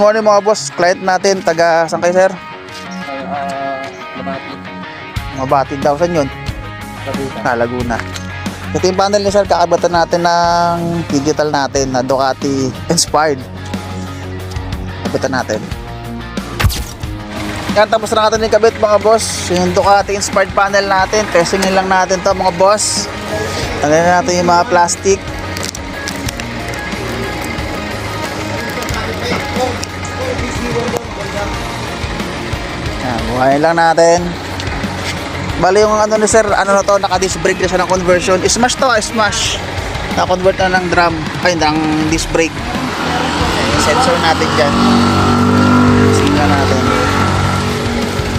morning mga boss. Client natin, taga saan kayo sir? Mabati daw. Saan yun? Laguna. Ito yung panel ni sir, kakabatan natin ng digital natin na Ducati inspired. Kabatan natin. Yan, tapos na natin yung kabit mga boss. Yung Ducati inspired panel natin. Testingin lang natin to mga boss. Tanggalin natin yung mga plastic. Yan, buhayin lang natin. Bali yung ano ni sir, ano na to, naka-disc brake na siya ng conversion. Smash to, smash. Na-convert na ng drum, ay ng disc brake. Sensor natin dyan. Singla natin.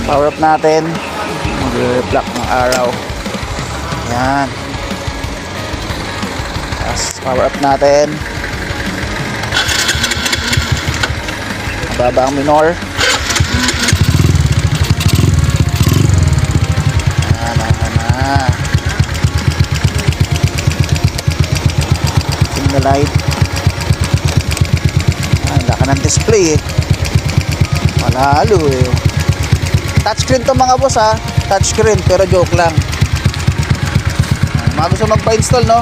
Power up natin. Mag-reflect ng araw. Yan. Tapos power up natin. Mababa ang minor. Signal light. Wala ka ng display eh. Malalo eh. Touchscreen to mga boss ha. Touchscreen pero joke lang. Mga gusto magpa-install no,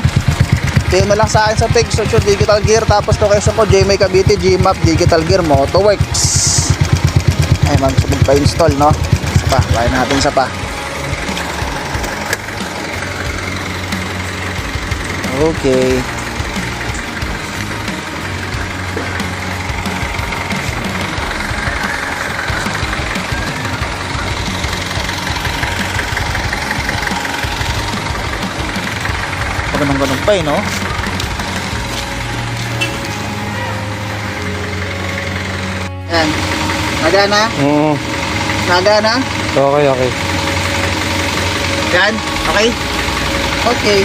PM na lang sa akin sa page, search yung Digital Gear. Tapos location ko JMay Cavite, Gmap, Digital Gear, Motoworks. Ay mga gusto magpa-install no. Isa pa, bayan natin isa pa. Okay. Ganun pa eh, no? Yan. Nagana? Nagana? Okay. Yan? Okay? Okay.